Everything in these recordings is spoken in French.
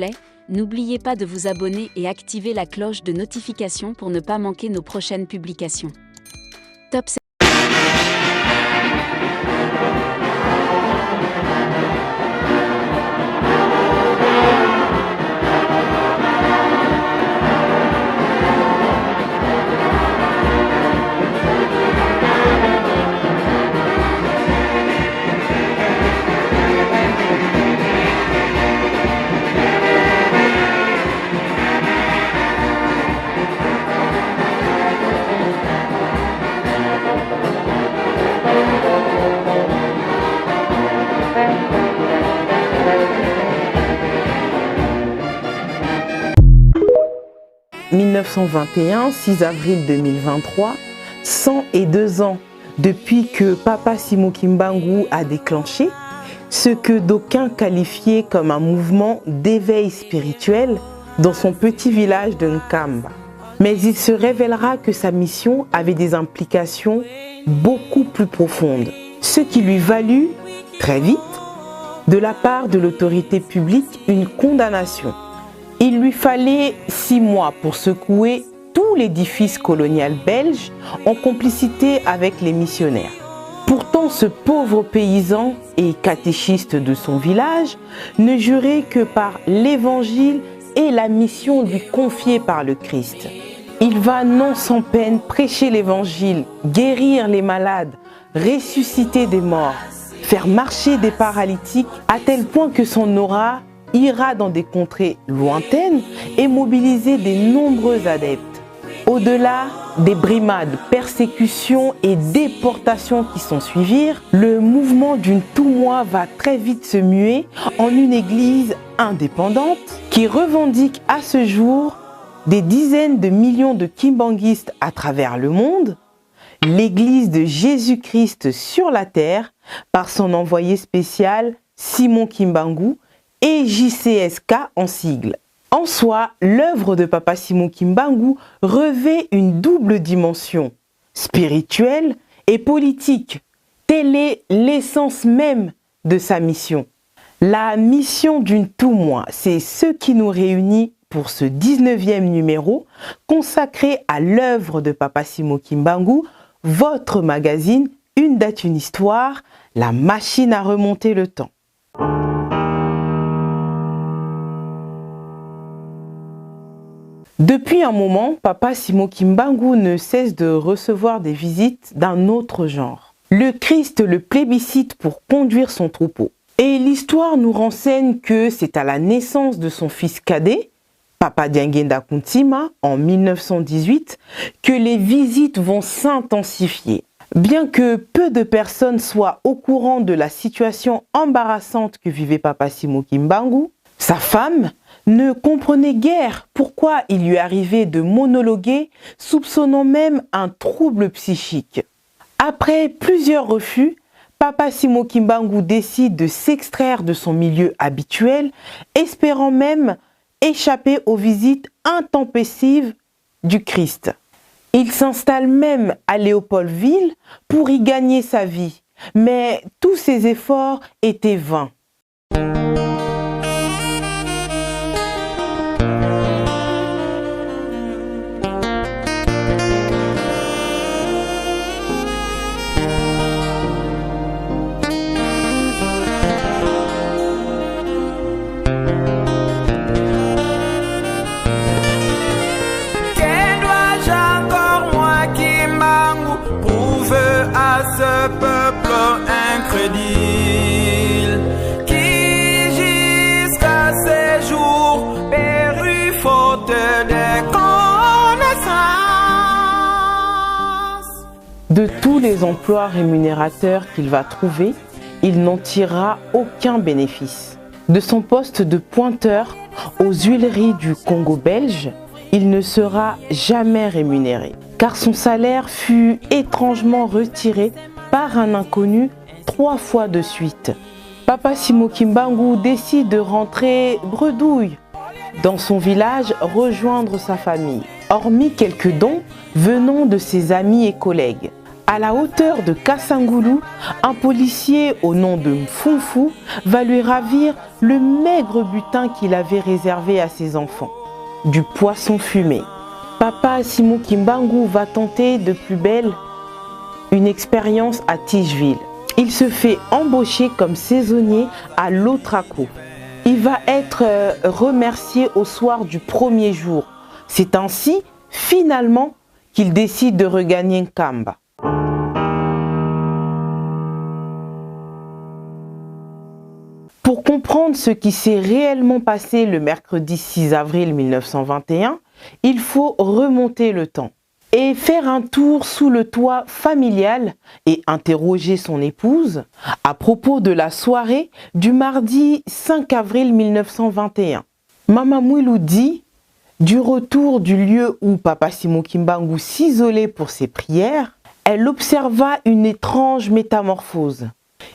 plaît, n'oubliez pas de vous abonner et activer la cloche de notification pour ne pas manquer nos prochaines publications. Top « 1921, 6 avril 2023, 102 ans depuis que Papa Simoki Mbangu a déclenché ce que d'aucuns qualifiaient comme un mouvement d'éveil spirituel dans son petit village de Nkamba. Mais il se révélera que sa mission avait des implications beaucoup plus profondes, ce qui lui valut, très vite, de la part de l'autorité publique, une condamnation. Il lui fallait 6 mois pour secouer tout l'édifice colonial belge en complicité avec les missionnaires. Pourtant, ce pauvre paysan et catéchiste de son village ne jurait que par l'évangile et la mission lui confiée par le Christ. Il va non sans peine prêcher l'évangile, guérir les malades, ressusciter des morts, faire marcher des paralytiques, à tel point que son aura ira dans des contrées lointaines et mobiliser des nombreux adeptes. Au-delà des brimades, persécutions et déportations qui s'en suivirent, le mouvement d'une Toumoua va très vite se muer en une église indépendante qui revendique à ce jour des dizaines de millions de kimbanguistes à travers le monde, l'église de Jésus-Christ sur la terre par son envoyé spécial Simon Kimbangu, et JCSK en sigle. En soi, l'œuvre de Papa Simoki Mbangu revêt une double dimension, spirituelle et politique. Telle est l'essence même de sa mission. La mission d'une Toumoua, c'est ce qui nous réunit pour ce 19e numéro consacré à l'œuvre de Papa Simoki Mbangu, votre magazine Une date, une histoire, la machine à remonter le temps. Depuis un moment, Papa Simoki Mbangu ne cesse de recevoir des visites d'un autre genre. Le Christ le plébiscite pour conduire son troupeau. Et l'histoire nous renseigne que c'est à la naissance de son fils cadet, Papa Diangenda Kuntima, en 1918, que les visites vont s'intensifier. Bien que peu de personnes soient au courant de la situation embarrassante que vivait Papa Simoki Mbangu, sa femme ne comprenait guère pourquoi il lui arrivait de monologuer, soupçonnant même un trouble psychique. Après plusieurs refus, Papa Simoki Mbangu décide de s'extraire de son milieu habituel, espérant même échapper aux visites intempestives du Christ. Il s'installe même à Léopoldville pour y gagner sa vie, mais tous ses efforts étaient vains. À ce peuple incrédule qui jusqu'à ces jours périt faute de connaissances. De tous les emplois rémunérateurs qu'il va trouver, il n'en tirera aucun bénéfice. De son poste de pointeur aux huileries du Congo belge, il ne sera jamais rémunéré, car son salaire fut étrangement retiré par un inconnu 3 fois de suite. Papa Simoki Mbangu décide de rentrer bredouille dans son village, rejoindre sa famille. Hormis quelques dons venant de ses amis et collègues, À la hauteur de Kassangoulou, un policier au nom de Mfunfu va lui ravir le maigre butin qu'il avait réservé à ses enfants, du poisson fumé. Papa Simon Kimbangu va tenter de plus belle une expérience à Ticheville. Il se fait embaucher comme saisonnier à l'Otraco. Il va être remercié au soir du premier jour. C'est ainsi, finalement, qu'il décide de regagner Nkamba. Pour comprendre ce qui s'est réellement passé le mercredi 6 avril 1921, il faut remonter le temps et faire un tour sous le toit familial et interroger son épouse à propos de la soirée du mardi 5 avril 1921. Mama Mwilou dit, du retour du lieu où Papa Simon Kimbangu s'isolait pour ses prières, elle observa une étrange métamorphose.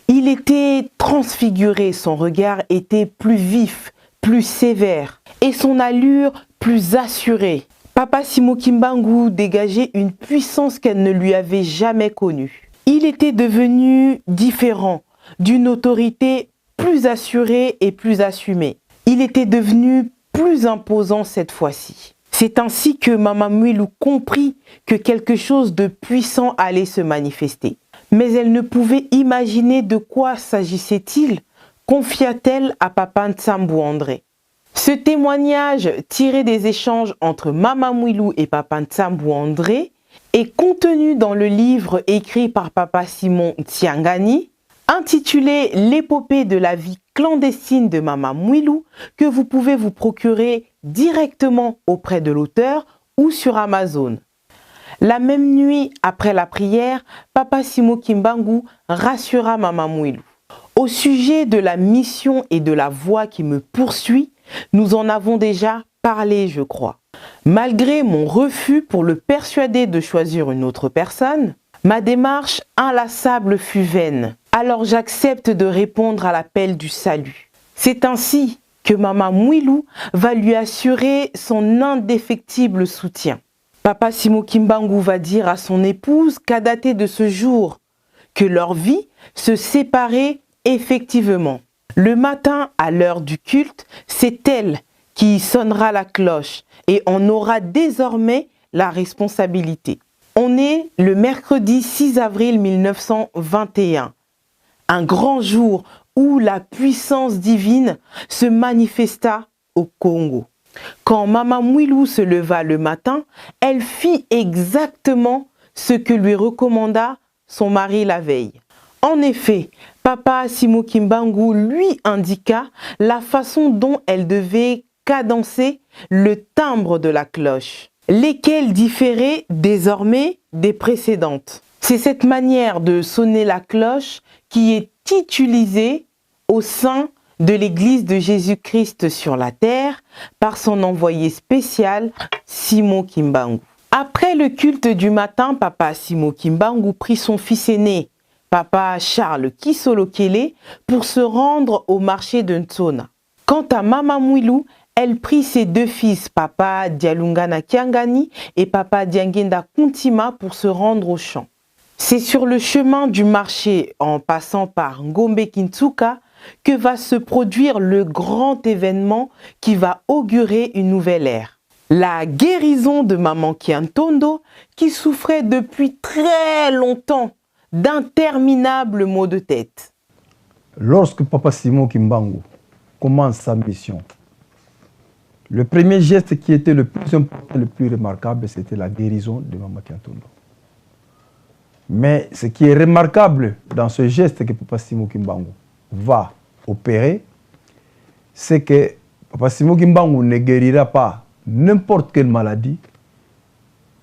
Il était transfiguré, son regard était plus vif, plus sévère et son allure plus assurée. Papa Simon Kimbangu dégageait une puissance qu'elle ne lui avait jamais connue. Il était devenu différent, d'une autorité plus assurée et plus assumée. Il était devenu plus imposant cette fois-ci. C'est ainsi que Mama Mwilou comprit que quelque chose de puissant allait se manifester. Mais elle ne pouvait imaginer de quoi s'agissait-il, confia-t-elle à Papa Ntsambu André. Ce témoignage tiré des échanges entre Mama Mwilou et Papa Ntsambu André est contenu dans le livre écrit par Papa Simon Tsiangani, intitulé L'épopée de la vie clandestine de Mama Mwilou, que vous pouvez vous procurer directement auprès de l'auteur ou sur Amazon. La même nuit, après la prière, Papa Simon Kimbangu rassura Mama Mwilou. Au sujet de la mission et de la voie qui me poursuit, nous en avons déjà parlé, je crois. Malgré mon refus pour le persuader de choisir une autre personne, ma démarche inlassable fut vaine. Alors j'accepte de répondre à l'appel du salut. C'est ainsi que Mama Mwilou va lui assurer son indéfectible soutien. Papa Simon Kimbangu va dire à son épouse qu'à dater de ce jour, que leur vie se séparait effectivement. Le matin, à l'heure du culte, c'est elle qui sonnera la cloche et en aura désormais la responsabilité. On est le mercredi 6 avril 1921, un grand jour où la puissance divine se manifesta au Congo. Quand Mama Mwilou se leva le matin, elle fit exactement ce que lui recommanda son mari la veille. En effet, Papa Simon Kimbangu lui indiqua la façon dont elle devait cadencer le timbre de la cloche, lesquelles différaient désormais des précédentes. C'est cette manière de sonner la cloche qui est utilisée au sein de l'Église de Jésus-Christ sur la terre par son envoyé spécial Simon Kimbangu. Après le culte du matin, Papa Simon Kimbangu prit son fils aîné, Papa Charles Kisolokele, pour se rendre au marché de Ntsona. Quant à Mama Mwilou, elle prit ses deux fils, Papa Dialungana Kiangani et Papa Diangenda Kuntima, pour se rendre au champ. C'est sur le chemin du marché, en passant par Ngombe Kintsuka, que va se produire le grand événement qui va augurer une nouvelle ère. La guérison de Maman Kiantondo, qui souffrait depuis très longtemps d'interminables maux de tête. Lorsque Papa Simon Kimbangu commence sa mission, le premier geste qui était le plus important, le plus remarquable, c'était la guérison de Maman Kiantondo. Mais ce qui est remarquable dans ce geste que Papa Simon Kimbangu va opérer, c'est que Papa Simon Kimbangu ne guérira pas n'importe quelle maladie.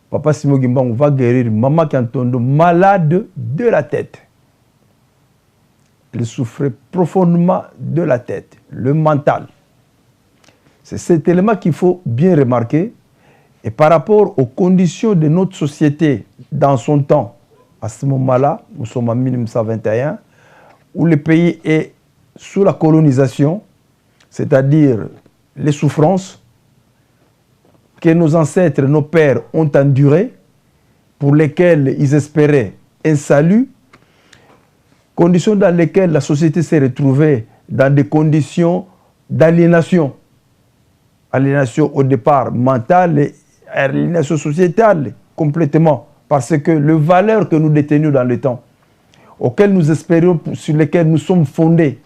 Papa Simon Kimbangu va guérir Maman Kiantondo, malade de la tête. Elle souffrait profondément de la tête, le mental. C'est cet élément qu'il faut bien remarquer. Et par rapport aux conditions de notre société dans son temps, à ce moment-là, nous sommes en 1921, où le pays est sous la colonisation, c'est-à-dire les souffrances que nos ancêtres, nos pères ont endurées, pour lesquelles ils espéraient insalubres, conditions dans lesquelles la société s'est retrouvée dans des conditions d'aliénation. Aliénation au départ mentale et aliénation sociétale complètement. Parce que les valeurs que nous détenions dans le temps, auxquelles nous espérions, sur lesquelles nous sommes fondés,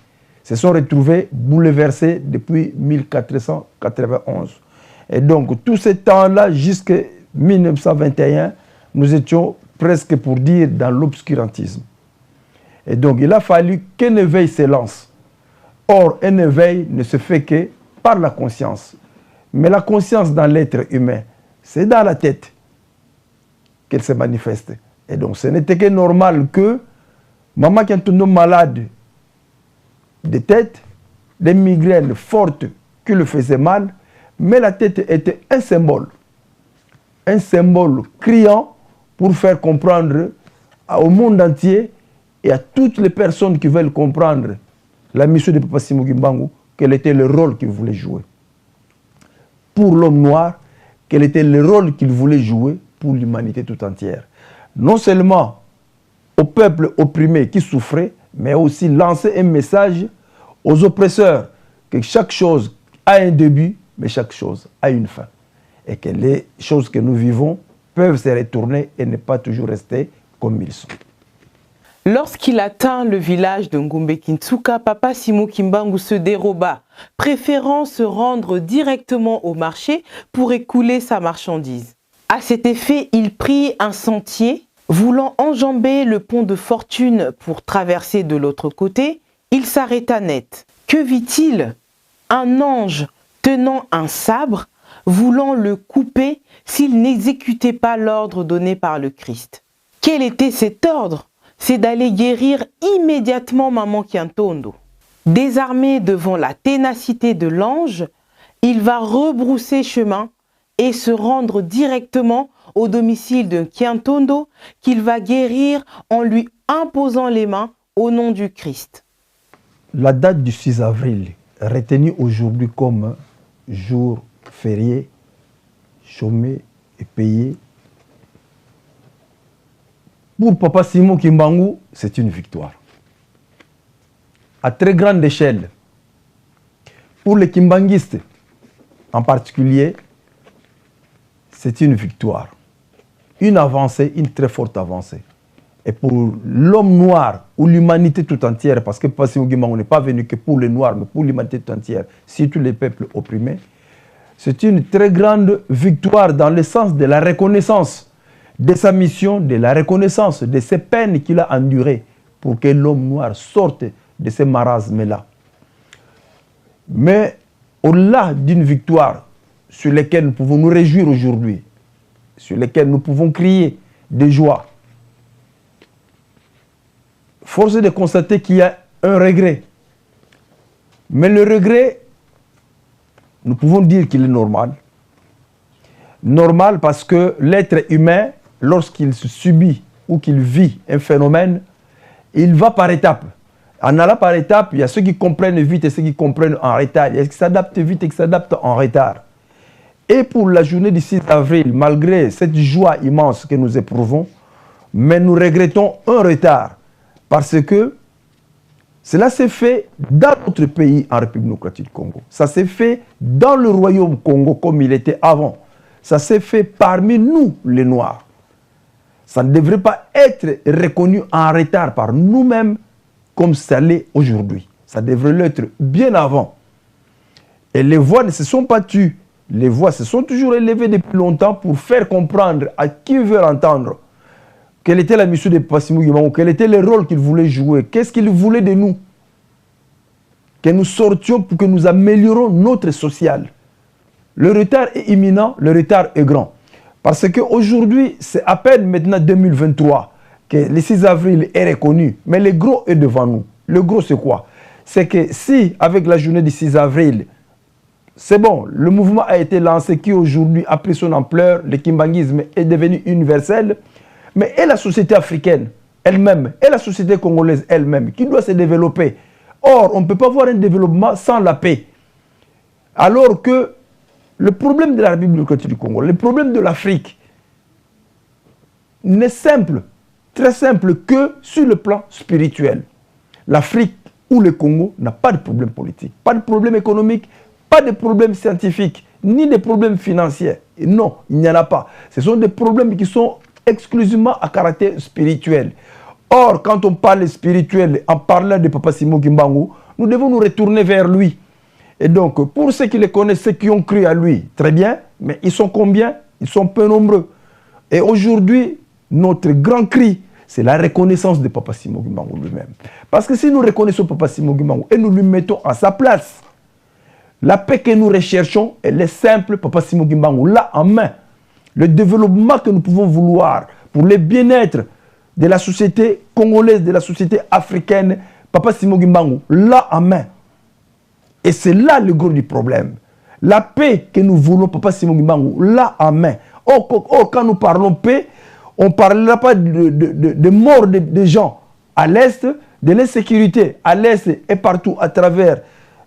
se sont retrouvées bouleversées depuis 1491. Et donc, tout ce temps-là, jusqu'à 1921, nous étions presque, pour dire, dans l'obscurantisme. Et donc, il a fallu qu'un éveil s'élance. Or, un éveil ne se fait que par la conscience. Mais la conscience dans l'être humain, c'est dans la tête qu'elle se manifeste. Et donc, ce n'était que normal que maman qui est malade de tête, des migraines fortes qui le faisaient mal, mais la tête était un symbole criant pour faire comprendre au monde entier et à toutes les personnes qui veulent comprendre la mission de Papa Simon Kimbangu, quel était le rôle qu'il voulait jouer. Pour l'homme noir, quel était le rôle qu'il voulait jouer pour l'humanité tout entière. Non seulement au peuple opprimé qui souffrait, mais aussi lancer un message aux oppresseurs que chaque chose a un début, mais chaque chose a une fin. Et que les choses que nous vivons peuvent se retourner et ne pas toujours rester comme ils sont. Lorsqu'il atteint le village de Ngumbe Kintsuka, Papa Simon Kimbangu se déroba, préférant se rendre directement au marché pour écouler sa marchandise. À cet effet, il prit un sentier, voulant enjamber le pont de Fortune pour traverser de l'autre côté. Il s'arrêta net. Que vit-il? Un ange tenant un sabre, voulant le couper s'il n'exécutait pas l'ordre donné par le Christ. Quel était cet ordre? C'est d'aller guérir immédiatement Maman Kiantondo. Désarmé devant la ténacité de l'ange, il va rebrousser chemin et se rendre directement au domicile de Kiantondo qu'il va guérir en lui imposant les mains au nom du Christ. La date du 6 avril, retenue aujourd'hui comme jour férié, chômé et payé, pour Papa Simon Kimbangu, c'est une victoire. À très grande échelle. Pour les Kimbanguistes, en particulier, c'est une victoire. Une avancée, une très forte avancée. Et pour l'homme noir ou l'humanité tout entière, parce que Papa Simon Kimbangu n'est pas venu que pour les Noirs, mais pour l'humanité tout entière, surtout les peuples opprimés, c'est une très grande victoire dans le sens de la reconnaissance de sa mission, de la reconnaissance de ces peines qu'il a endurées pour que l'homme noir sorte de ces marasmes-là. Mais au-delà d'une victoire sur laquelle nous pouvons nous réjouir aujourd'hui, sur laquelle nous pouvons crier de joie, force est de constater qu'il y a un regret. Mais le regret, nous pouvons dire qu'il est normal. Normal parce que l'être humain, lorsqu'il subit ou qu'il vit un phénomène, il va par étapes. En allant par étapes, il y a ceux qui comprennent vite et ceux qui comprennent en retard. Il y a ceux qui s'adaptent vite et qui s'adaptent en retard. Et pour la journée du 6 avril, malgré cette joie immense que nous éprouvons, mais nous regrettons un retard. Parce que cela s'est fait dans notre pays, en République démocratique du Congo. Ça s'est fait dans le royaume Congo comme il était avant. Ça s'est fait parmi nous, les Noirs. Ça ne devrait pas être reconnu en retard par nous-mêmes comme ça l'est aujourd'hui. Ça devrait l'être bien avant. Et les voix ne se sont pas tues. Les voix se sont toujours élevées depuis longtemps pour faire comprendre à qui veut entendre quelle était la mission de Papa Simon Kimbangu, quel était le rôle qu'il voulait jouer, qu'est-ce qu'il voulait de nous. Que nous sortions pour que nous améliorons notre social. Le retard est imminent, le retard est grand. Parce qu'aujourd'hui, c'est à peine maintenant 2023 que le 6 avril est reconnu. Mais le gros est devant nous. Le gros, c'est quoi? C'est que si, avec la journée du 6 avril, c'est bon, le mouvement a été lancé qui aujourd'hui a pris son ampleur, le kimbanguisme est devenu universel, mais et la société africaine elle-même, et la société congolaise elle-même, qui doit se développer. Or, on ne peut pas avoir un développement sans la paix. Alors que le problème de la République démocratique du Congo, le problème de l'Afrique, n'est simple très simple que sur le plan spirituel. L'Afrique ou le Congo n'a pas de problème politique, pas de problème économique, pas de problème scientifique, ni de problème financier. Et non, il n'y en a pas. Ce sont des problèmes qui sont exclusivement à caractère spirituel. Or, quand on parle spirituel, en parlant de Papa Simoki Mbangu, nous devons nous retourner vers lui. Et donc, pour ceux qui le connaissent, ceux qui ont cru à lui, très bien, mais ils sont combien? Ils sont peu nombreux. Et aujourd'hui, notre grand cri, c'est la reconnaissance de Papa Simoki Mbangu lui-même. Parce que si nous reconnaissons Papa Simoki Mbangu et nous lui mettons à sa place, la paix que nous recherchons, elle est simple, Papa Simoki Mbangu, là en main. Le développement que nous pouvons vouloir pour le bien-être de la société congolaise, de la société africaine, Papa Simoki Mbangu, là en main. Et c'est là le gros du problème. La paix que nous voulons, Papa Simoki Mbangu, là en main. Or, quand nous parlons paix, on ne parlera pas de mort de gens à l'Est, de l'insécurité à l'Est et partout à travers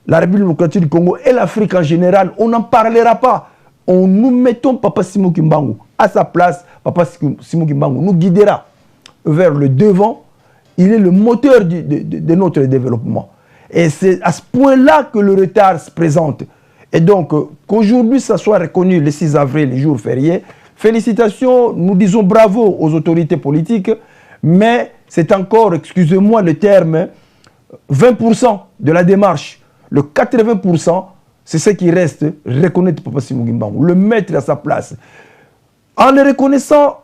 la République démocratique du Congo et l'Afrique en général. On n'en parlera pas. Nous mettons Papa Simoki Mbangu à sa place. Papa Simoki Mbangu nous guidera vers le devant. Il est le moteur de notre développement. Et c'est à ce point-là que le retard se présente. Et donc, qu'aujourd'hui, ça soit reconnu le 6 avril, le jour férié, félicitations, nous disons bravo aux autorités politiques, mais c'est encore, excusez-moi le terme, 20% de la démarche. Le 80%, c'est ce qui reste, reconnaître Papa Simoki Mbangu, le mettre à sa place. En le reconnaissant,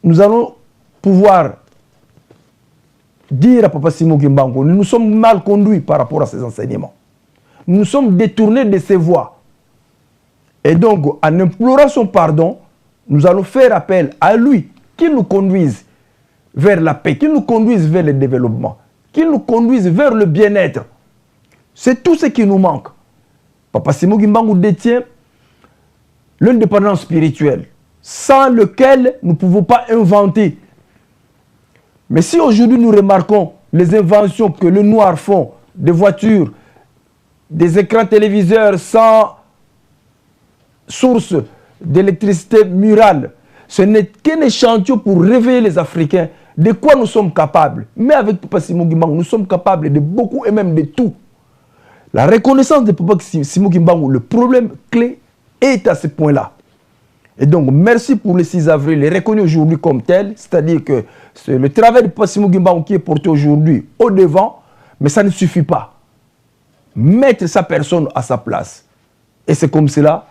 nous allons pouvoir dire à Papa Simoki Mbangu, nous sommes mal conduits par rapport à ces enseignements. Nous sommes détournés de ses voies. Et donc, en implorant son pardon, nous allons faire appel à lui, qu'il nous conduise vers la paix, qu'il nous conduise vers le développement, qu'il nous conduise vers le bien-être. C'est tout ce qui nous manque. Papa Simoki Mbangu détient l'indépendance spirituelle, sans lequel nous ne pouvons pas inventer. Mais si aujourd'hui nous remarquons les inventions que les Noirs font, des voitures, des écrans téléviseurs sans source d'électricité murale, ce n'est qu'un échantillon pour réveiller les Africains de quoi nous sommes capables. Mais avec Papa Simoki Mbangu, nous sommes capables de beaucoup et même de tout. La reconnaissance de Papa Simoki Mbangu, le problème clé est à ce point-là. Et donc, merci pour le 6 avril, il est reconnu aujourd'hui comme tel, c'est-à-dire que c'est le travail de Papa Simoki Mbangu qui est porté aujourd'hui au devant, mais ça ne suffit pas. Mettre sa personne à sa place. Et c'est comme cela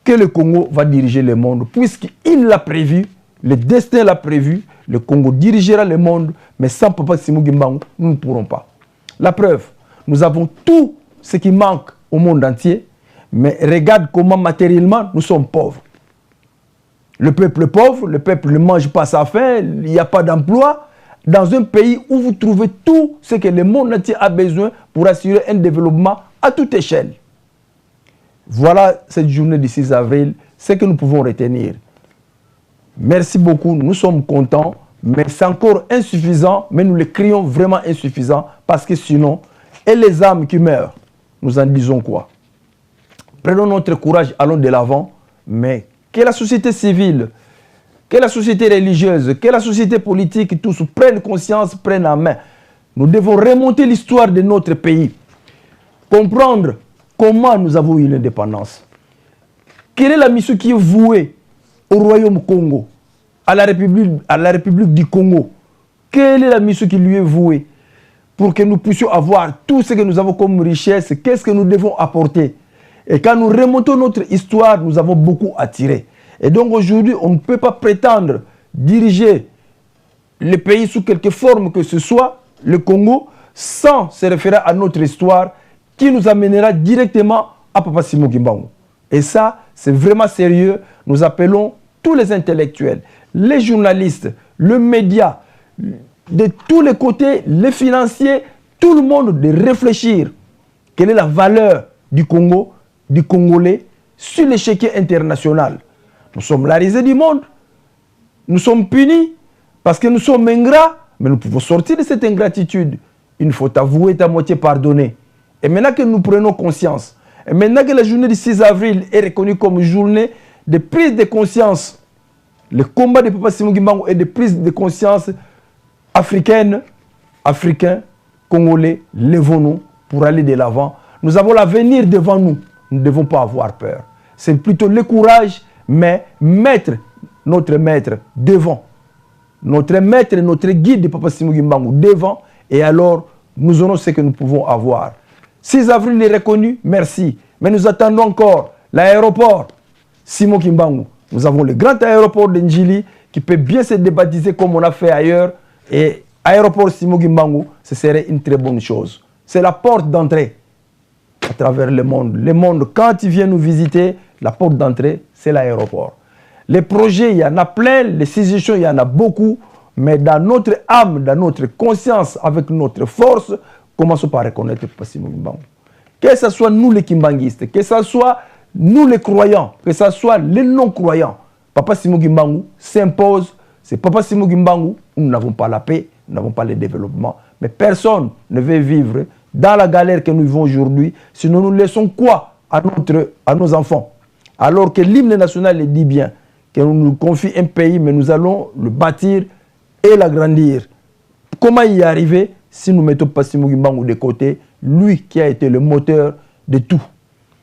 que le Congo va diriger le monde, puisqu'il l'a prévu, le destin l'a prévu, le Congo dirigera le monde, mais sans Papa Simoki Mbangu, nous ne pourrons pas. La preuve, nous avons tout ce qui manque au monde entier, mais regarde comment matériellement nous sommes pauvres. Le peuple est pauvre, le peuple ne mange pas sa faim, il n'y a pas d'emploi. Dans un pays où vous trouvez tout ce que le monde entier a besoin pour assurer un développement à toute échelle. Voilà cette journée du 6 avril, ce que nous pouvons retenir. Merci beaucoup, nous sommes contents, mais c'est encore insuffisant, mais nous le crions vraiment insuffisant, parce que sinon, et les âmes qui meurent, nous en disons quoi? Prenons notre courage, allons de l'avant, mais que la société civile, que la société religieuse, que la société politique, tous prennent conscience, prennent en main. Nous devons remonter l'histoire de notre pays, comprendre comment nous avons eu l'indépendance. Quelle est la mission qui est vouée au Royaume Congo, à la République du Congo? Quelle est la mission qui lui est vouée pour que nous puissions avoir tout ce que nous avons comme richesse? Qu'est-ce que nous devons apporter? Et quand nous remontons notre histoire, nous avons beaucoup à tirer. Et donc aujourd'hui, on ne peut pas prétendre diriger le pays sous quelque forme que ce soit, le Congo, sans se référer à notre histoire qui nous amènera directement à Papa Simoki Mbangu. Et ça, c'est vraiment sérieux. Nous appelons tous les intellectuels, les journalistes, le média, de tous les côtés, les financiers, tout le monde de réfléchir. Quelle est la valeur du Congo, du Congolais, sur l'échiquier international? Nous sommes la risée du monde. Nous sommes punis parce que nous sommes ingrats, mais nous pouvons sortir de cette ingratitude. Une faute avouée est à moitié pardonnée. Et maintenant que nous prenons conscience, et maintenant que la journée du 6 avril est reconnue comme journée de prise de conscience Le combat de Papa Simon Kimbangu est de prise de conscience africaine, africains, congolais, levons-nous pour aller de l'avant. Nous avons l'avenir devant nous. Nous ne devons pas avoir peur. C'est plutôt le courage, mais mettre notre maître devant. Notre maître, notre guide de Papa Simon Kimbangu devant. Et alors, nous aurons ce que nous pouvons avoir. 6 avril est reconnu, merci. Mais nous attendons encore l'aéroport Simon Kimbangu. Nous avons le grand aéroport de Njili qui peut bien se débaptiser comme on a fait ailleurs. Et aéroport Simon Kimbangu, ce serait une très bonne chose. C'est la porte d'entrée à travers le monde. Le monde, quand il vient nous visiter, la porte d'entrée, c'est l'aéroport. Les projets, il y en a plein. Les suggestions, il y en a beaucoup. Mais dans notre âme, dans notre conscience, avec notre force, commençons par reconnaître Papa Simon Kimbangu. Que ce soit nous les kimbanguistes, que ce soit nous les croyants, que ce soit les non-croyants, Papa Simon Kimbangu s'impose. C'est Papa Simon Kimbangu, nous n'avons pas la paix, nous n'avons pas le développement. Mais personne ne veut vivre dans la galère que nous vivons aujourd'hui, sinon nous laissons quoi à nos enfants? Alors que l'hymne national le dit bien, que nous confie un pays, mais nous allons le bâtir et l'agrandir. Comment y arriver si nous mettons Papa Simon Kimbangu de côté, lui qui a été le moteur de tout?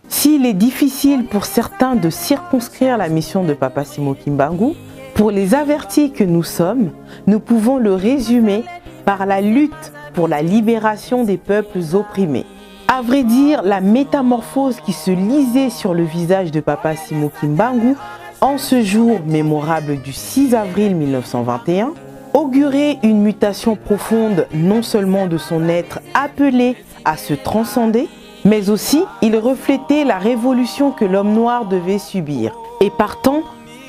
S'il est difficile pour certains de circonscrire la mission de Papa Simon Kimbangu, pour les avertis que nous sommes, nous pouvons le résumer par la lutte pour la libération des peuples opprimés. À vrai dire, la métamorphose qui se lisait sur le visage de Papa Simon Kimbangu en ce jour mémorable du 6 avril 1921 augurait une mutation profonde non seulement de son être appelé à se transcender, mais aussi il reflétait la révolution que l'homme noir devait subir. Et partant,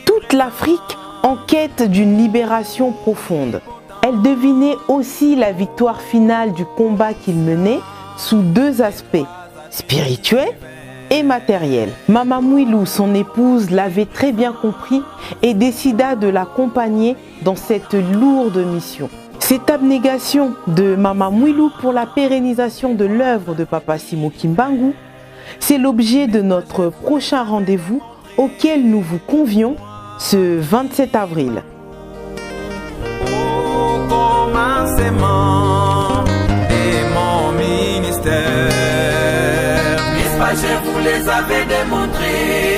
toute l'Afrique en quête d'une libération profonde. Elle devinait aussi la victoire finale du combat qu'il menait sous 2 aspects, spirituel et matériel. Mama Mouilou, son épouse, l'avait très bien compris et décida de l'accompagner dans cette lourde mission. Cette abnégation de Mama Mouilou pour la pérennisation de l'œuvre de Papa Simon Kimbangu, c'est l'objet de notre prochain rendez-vous auquel nous vous convions ce 27 avril. Au commencement de mon ministère, n'est-ce pas, je vous les avais démontrés.